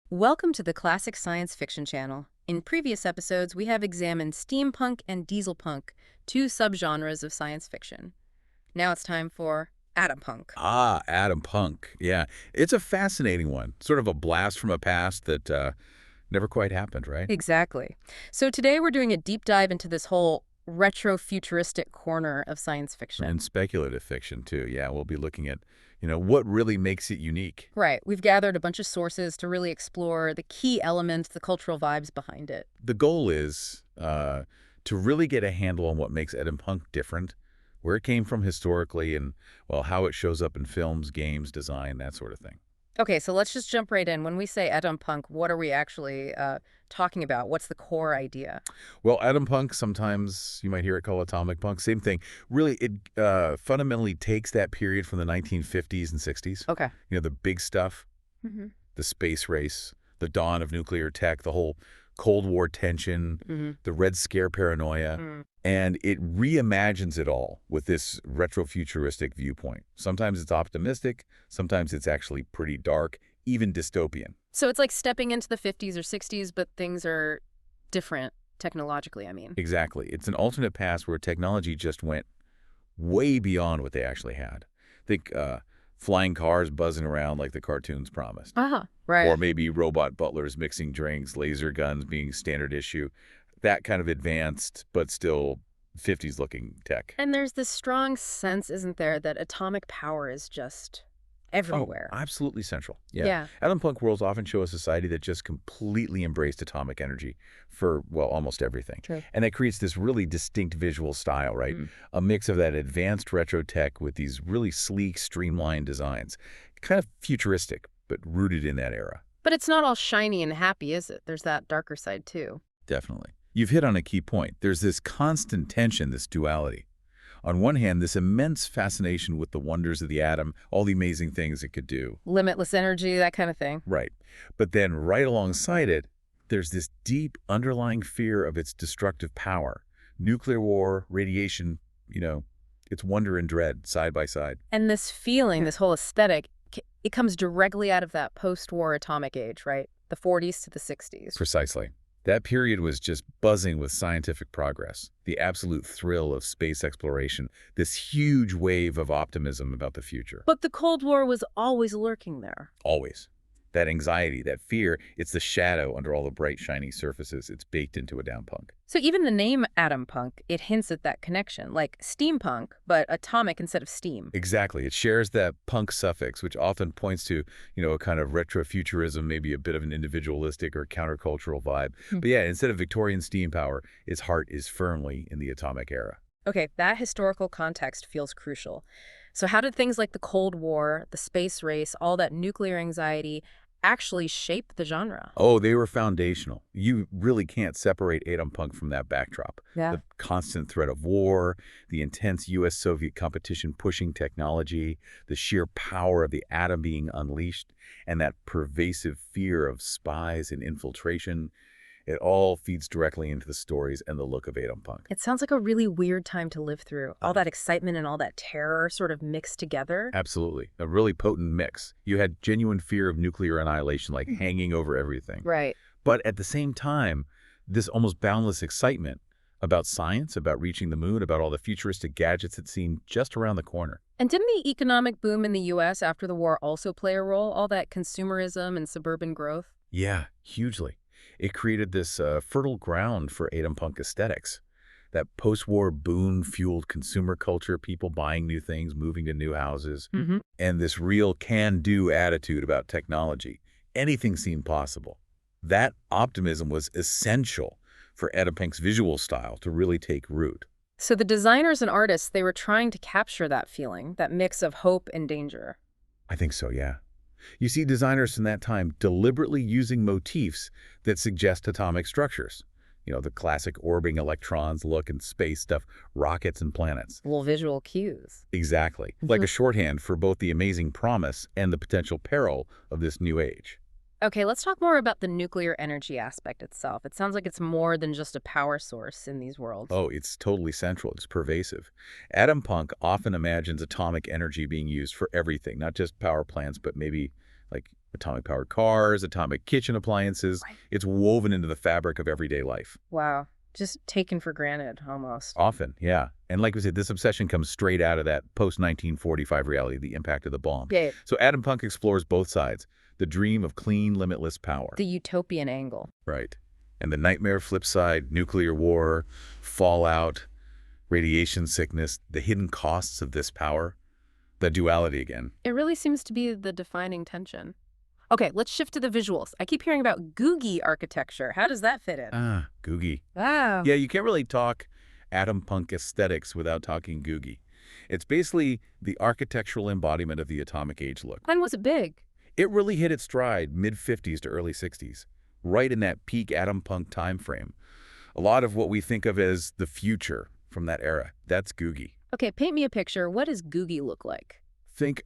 Welcome to the Classic Science Fiction channel. In previous episodes, we have examined steampunk and dieselpunk, two subgenres of science fiction. Now it's time for atompunk. Ah, Atompunk. Yeah, it's a fascinating one. Sort of a blast from a past that never quite happened, right? Exactly. So today we're doing a deep dive into this whole retro-futuristic corner of science And fiction. speculative fiction, too. Yeah, we'll be looking at, what really makes it unique. Right, we've gathered a bunch of sources to really explore the key elements, the cultural vibes behind it. The goal is to really get a handle on what makes Atompunk different, where it came from historically, and, well, how it shows up in films, games, design, that sort of thing. Okay, so let's just jump right in. When we say atompunk, what are we actually talking about? What's the core idea? Well, Atompunk, sometimes you might hear it called atomic punk, same thing. Really, it fundamentally takes that period from the 1950s and 60s. Okay. The big stuff, Mm-hmm. the space race, the dawn of nuclear tech, the whole Cold War tension, Mm-hmm. the Red Scare paranoia, and it reimagines it all with this retro-futuristic viewpoint. Sometimes it's optimistic, sometimes it's actually pretty dark, even dystopian. So it's like stepping into the 50s or 60s, but things are different technologically, I mean. Exactly. It's an alternate past where technology just went way beyond what they actually had. Think flying cars buzzing around like the cartoons promised. Right. Or maybe robot butlers mixing drinks, laser guns being standard issue. That kind of advanced, but still 50s-looking tech. And there's this strong sense, isn't there, that atomic power is just everywhere. Absolutely central. Yeah. Yeah. Atompunk worlds often show a society that just completely embraced atomic energy for, well, almost everything. True. And that creates this really distinct visual style, right? Mm. A mix of that advanced retro tech with these really sleek, streamlined designs. Kind of futuristic, but rooted in that era. But it's not all shiny and happy, is it? There's that darker side, too. Definitely. You've hit on a key point. There's this constant tension, this duality. On one hand, this immense fascination with the wonders of the atom, all the amazing things it could do. Limitless energy, that kind of thing. Right. But then right alongside it, there's this deep underlying fear of its destructive power. Nuclear war, radiation, it's wonder and dread side by side. And this feeling, this whole aesthetic, it comes directly out of that post-war atomic age, right? The 40s to the 60s. Precisely. That period was just buzzing with scientific progress, the absolute thrill of space exploration, this huge wave of optimism about the future. But the Cold War was always lurking there. Always. That anxiety, that fear, it's the shadow under all the bright, shiny surfaces. It's baked into a downpunk. So even the name atompunk, it hints at that connection, like steampunk, but atomic instead of steam. Exactly. It shares that punk suffix, which often points to, a kind of retro-futurism, maybe a bit of an individualistic or countercultural vibe. But yeah, instead of Victorian steam power, its heart is firmly in the atomic era. Okay, that historical context feels crucial. So how did things like the Cold War, the space race, all that nuclear anxiety actually shape the genre? Oh, they were foundational. You really can't separate Atompunk from that backdrop. Yeah. The constant threat of war, the intense U.S.-Soviet competition pushing technology, the sheer power of the atom being unleashed, and that pervasive fear of spies and infiltration. It all feeds directly into the stories and the look of Atompunk. It sounds like a really weird time to live through. All that excitement and all that terror sort of mixed together. Absolutely. A really potent mix. You had genuine fear of nuclear annihilation, like hanging over everything. Right. But at the same time, this almost boundless excitement about science, about reaching the moon, about all the futuristic gadgets that seemed just around the corner. And didn't the economic boom in the U.S. after the war also play a role? All that consumerism and suburban growth? Yeah, hugely. It created this fertile ground for Atompunk aesthetics. That post-war boom-fueled consumer culture, people buying new things, moving to new houses, and this real can-do attitude about technology. Anything seemed possible. That optimism was essential for Atopunk's visual style to really take root. So the designers and artists, they were trying to capture that feeling, that mix of hope and danger. I think so, yeah. You see designers from that time deliberately using motifs that suggest atomic structures. The classic orbiting electrons look and space stuff, rockets and planets. Little visual cues. Exactly. Like a shorthand for both the amazing promise and the potential peril of this new age. Okay, let's talk more about the nuclear energy aspect itself. It sounds like it's more than just a power source in these worlds. Oh, it's totally central. It's pervasive. Atompunk often imagines atomic energy being used for everything, not just power plants, but maybe like Atomic-powered cars, atomic kitchen appliances. Right. It's woven into the fabric of everyday life. Wow. Just taken for granted, almost. Often, yeah. And like we said, this obsession comes straight out of that post-1945 reality, the impact of the bomb. Yeah. So Atompunk explores both sides, the dream of clean, limitless power. The utopian angle. Right. And the nightmare flip side, nuclear war, fallout, radiation sickness, the hidden costs of this power, the duality again. It really seems to be the defining tension. Okay, let's shift to the visuals. I keep hearing about Googie architecture. How does that fit in? Googie. Wow. Yeah, you can't really talk Atompunk aesthetics without talking Googie. It's basically the architectural embodiment of the atomic age look. When was it big? It really hit its stride mid-50s to early 60s, right in that peak Atompunk time frame. A lot of what we think of as the future from that era, that's Googie. Okay, paint me a picture. What does Googie look like? Think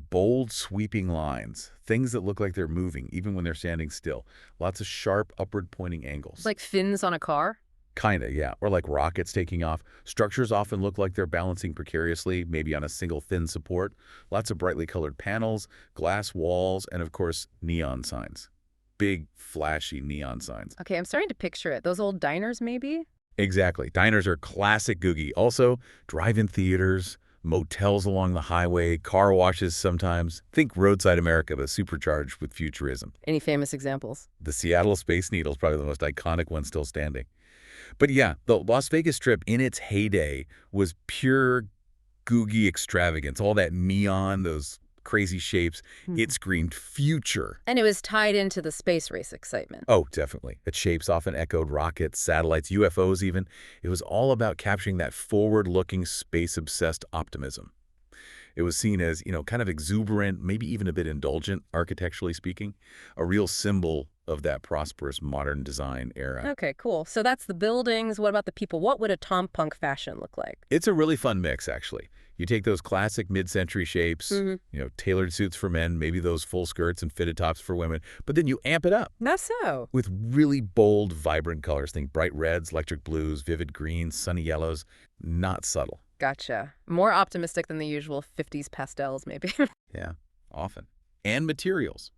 bold, sweeping lines, things that look like they're moving, even when they're standing still. Lots of sharp, upward-pointing angles. Like fins on a car? Kinda, yeah. Or like rockets taking off. Structures often look like they're balancing precariously, maybe on a single thin support. Lots of brightly colored panels, glass walls, and of course, neon signs. Big, flashy neon signs. Okay, I'm starting to picture it. Those old diners, maybe? Exactly. Diners are classic Googie. Also, drive-in theaters, motels along the highway, car washes sometimes. Think roadside America, but supercharged with futurism. Any famous examples? The Seattle Space Needle is probably the most iconic one still standing. But yeah, the Las Vegas Strip in its heyday was pure Googie extravagance. All that neon, those crazy shapes. It screamed future. And it was tied into the space race excitement. Oh, definitely. Its shapes often echoed rockets, satellites, UFOs even. It was all about capturing that forward-looking, space-obsessed optimism. It was seen as, kind of exuberant, maybe even a bit indulgent, architecturally speaking, a real symbol of that prosperous modern design era. Okay, cool. So that's the buildings. What about the people? What would Atompunk fashion look like? It's a really fun mix, actually. You take those classic mid-century shapes, tailored suits for men, maybe those full skirts and fitted tops for women, but then you amp it up. That's so. With really bold, vibrant colors. Think bright reds, electric blues, vivid greens, sunny yellows, not subtle. Gotcha. More optimistic than the usual 50s pastels, maybe. Yeah, often. And materials.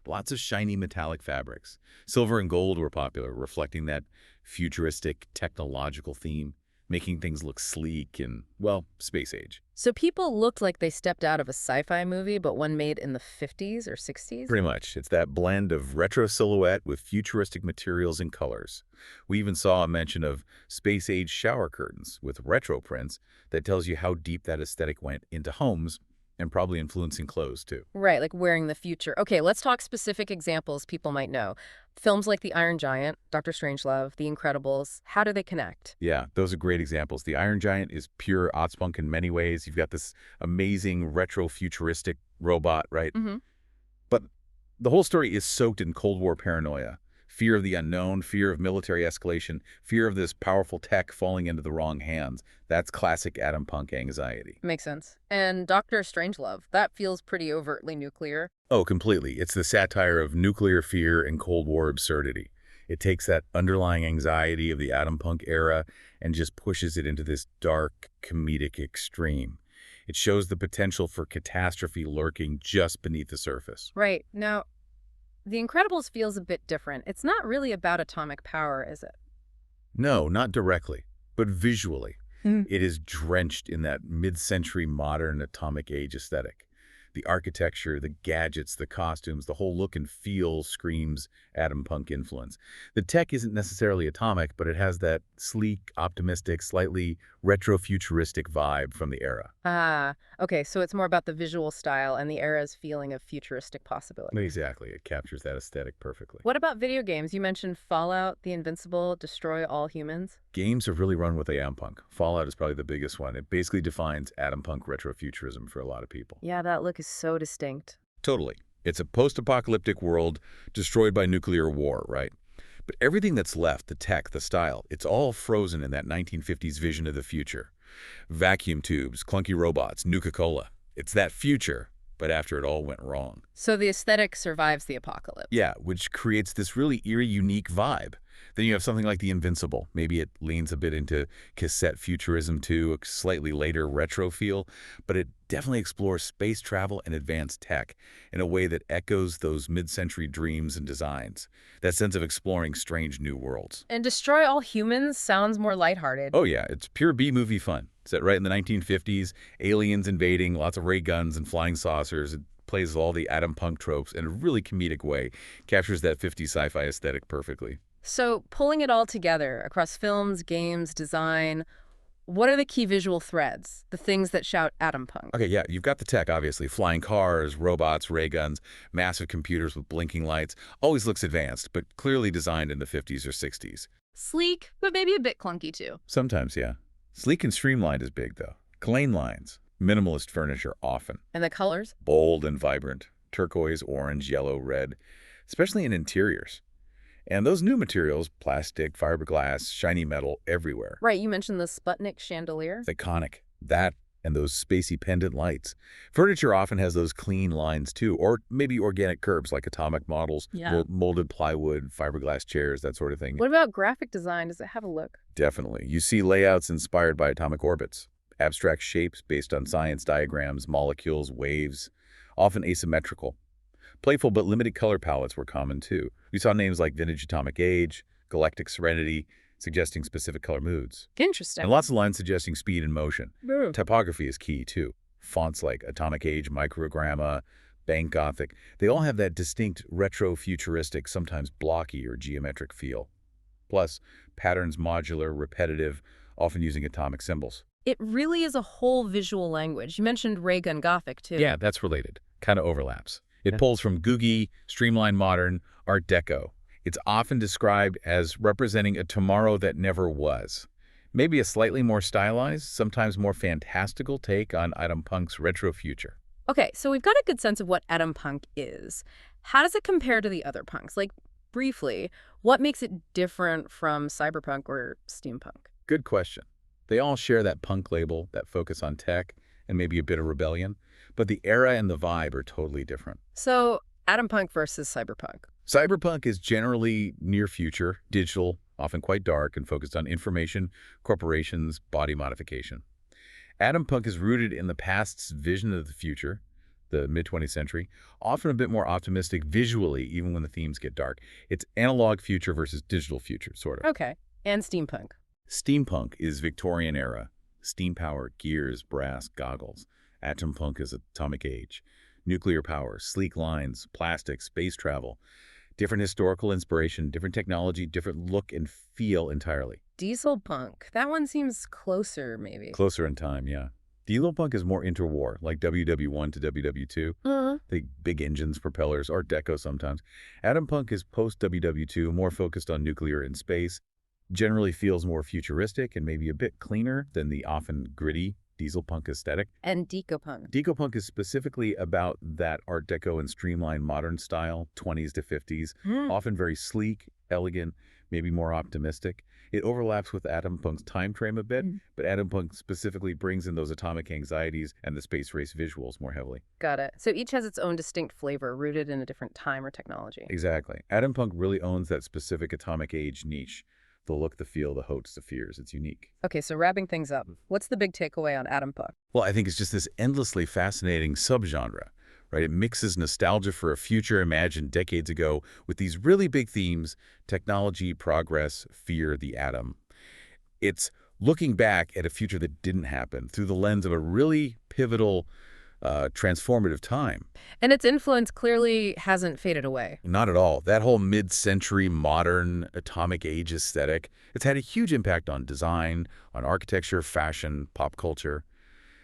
Lots of shiny metallic fabrics. Silver and gold were popular, reflecting that futuristic technological theme, making things look sleek and, well, space age. So people looked like they stepped out of a sci-fi movie, but one made in the 50s or 60s? Pretty much. It's that blend of retro silhouette with futuristic materials and colors. We even saw a mention of space-age shower curtains with retro prints that tells you how deep that aesthetic went into homes and probably influencing clothes, too. Right, like wearing the future. Okay, let's talk specific examples people might know. Films like The Iron Giant, Dr. Strangelove, The Incredibles, how do they connect? Yeah, those are great examples. The Iron Giant is pure Atompunk in many ways. You've got this amazing retro-futuristic robot, right? But the whole story is soaked in Cold War paranoia. Fear of the unknown, fear of military escalation, fear of this powerful tech falling into the wrong hands. That's classic Atompunk anxiety. Makes sense. And Dr. Strangelove, that feels pretty overtly nuclear. Oh, completely. It's the satire of nuclear fear and Cold War absurdity. It takes that underlying anxiety of the Atompunk era and just pushes it into this dark, comedic extreme. It shows the potential for catastrophe lurking just beneath the surface. Right. Now, The Incredibles feels a bit different. It's not really about atomic power, is it? No, not directly, but visually. It is drenched in that mid-century modern atomic age aesthetic. The architecture, the gadgets, the costumes, the whole look and feel screams Atompunk influence. The tech isn't necessarily atomic, but it has that sleek, optimistic, slightly retro-futuristic vibe from the era. Ah, okay, so it's more about the visual style and the era's feeling of futuristic possibility. Exactly. It captures that aesthetic perfectly. What about video games? You mentioned Fallout, The Invincible, Destroy All Humans. Games have really run with Atompunk. Fallout is probably the biggest one. It basically defines Atompunk retrofuturism for a lot of people. Yeah, that look is so distinct. Totally. It's a post-apocalyptic world destroyed by nuclear war, right? But everything that's left, the tech, the style, it's all frozen in that 1950s vision of the future. Vacuum tubes, clunky robots, Nuka-Cola. It's that future, but after it all went wrong. So the aesthetic survives the apocalypse. Yeah, which creates this really eerie, unique vibe. Then you have something like The Invincible. Maybe it leans a bit into cassette futurism too, a slightly later retro feel, but it definitely explores space travel and advanced tech in a way that echoes those mid-century dreams and designs, that sense of exploring strange new worlds. And Destroy All Humans sounds more lighthearted. Oh yeah, it's pure B-movie fun. Set right in the 1950s, aliens invading, lots of ray guns and flying saucers. It plays all the Atompunk tropes in a really comedic way, captures that 50s sci-fi aesthetic perfectly. So pulling it all together across films, games, design, what are the key visual threads, the things that shout Atompunk? Okay, yeah, you've got the tech, obviously. Flying cars, robots, ray guns, massive computers with blinking lights. Always looks advanced, but clearly designed in the 50s or 60s. Sleek, but maybe a bit clunky too. Sometimes, yeah. Sleek and streamlined is big, though. Clean lines. Minimalist furniture often. And the colors? Bold and vibrant. Turquoise, orange, yellow, red. Especially in interiors. And those new materials, plastic, fiberglass, shiny metal, everywhere. Right, you mentioned the Sputnik chandelier. It's iconic. That and those spacey pendant lights. Furniture often has those clean lines too, or maybe organic curbs like atomic models, molded plywood, fiberglass chairs, that sort of thing. What about graphic design? Does it have a look? Definitely. You see layouts inspired by atomic orbits, abstract shapes based on science diagrams, molecules, waves, often asymmetrical. Playful but limited color palettes were common too. We saw names like Vintage Atomic Age, Galactic Serenity, suggesting specific color moods. Interesting. And lots of lines suggesting speed and motion. Ooh. Typography is key too. Fonts like Atomic Age, Microgramma, Bank Gothic, they all have that distinct retro-futuristic, sometimes blocky or geometric feel. Plus, patterns modular, repetitive, often using atomic symbols. It really is a whole visual language. You mentioned ray gun Gothic too. Yeah, that's related. Kind of overlaps. It pulls from Googie, streamlined modern, Art Deco. It's often described as representing a tomorrow that never was. Maybe a slightly more stylized, sometimes more fantastical take on Atompunk's retro future. Okay, so we've got a good sense of what Atompunk is. How does it compare to the other punks? Like, briefly, what makes it different from cyberpunk or steampunk? Good question. They all share that punk label, that focus on tech, and maybe a bit of rebellion. But the era and the vibe are totally different. So, Atompunk versus cyberpunk. Cyberpunk is generally near future, digital, often quite dark, and focused on information, corporations, body modification. Atompunk is rooted in the past's vision of the future, the mid-20th century, often a bit more optimistic visually, even when the themes get dark. It's analog future versus digital future, sort of. Okay. And steampunk. Steampunk is Victorian era. Steam power, gears, brass, goggles. Atompunk is atomic age. Nuclear power, sleek lines, plastic, space travel. Different historical inspiration, different technology, different look and feel entirely. Diesel punk. That one seems closer, maybe. Closer in time, yeah. Dieselpunk is more interwar, like WW1 to WW2. The big engines, propellers, Art Deco sometimes. Atompunk is post-WW2, more focused on nuclear and space. Generally feels more futuristic and maybe a bit cleaner than the often gritty Dieselpunk aesthetic. And decopunk. Decopunk is specifically about that Art Deco and streamlined modern style, 20s to 50s, often very sleek, elegant, maybe more optimistic. It overlaps with Atompunk's time frame a bit, but Atompunk specifically brings in those atomic anxieties and the space race visuals more heavily. Got it. So each has its own distinct flavor, rooted in a different time or technology. Exactly. Atompunk really owns that specific atomic age niche. The look, the feel, the hopes, the fears. It's unique. Okay, so wrapping things up, what's the big takeaway on Atompunk? Well, I think it's just this endlessly fascinating subgenre, right? It mixes nostalgia for a future imagined decades ago with these really big themes: technology, progress, fear, the atom. It's looking back at a future that didn't happen through the lens of a really pivotal, transformative time. And its influence clearly hasn't faded away. Not at all. That whole mid-century modern atomic age aesthetic, it's had a huge impact on design, on architecture, fashion, pop culture.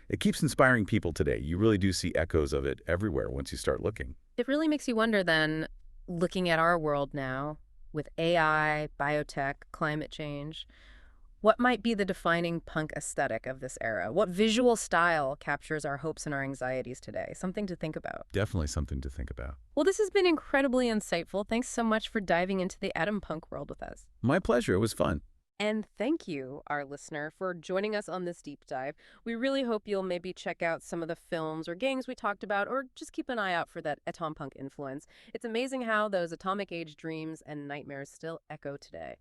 It keeps inspiring people today. You really do see echoes of it everywhere once you start looking. It really makes you wonder then, looking at our world now, with AI, biotech, climate change, what might be the defining punk aesthetic of this era? What visual style captures our hopes and our anxieties today? Something to think about. Definitely something to think about. Well, this has been incredibly insightful. Thanks so much for diving into the Atompunk world with us. My pleasure. It was fun. And thank you, our listener, for joining us on this deep dive. We really hope you'll maybe check out some of the films or games we talked about, or just keep an eye out for that Atompunk influence. It's amazing how those atomic age dreams and nightmares still echo today.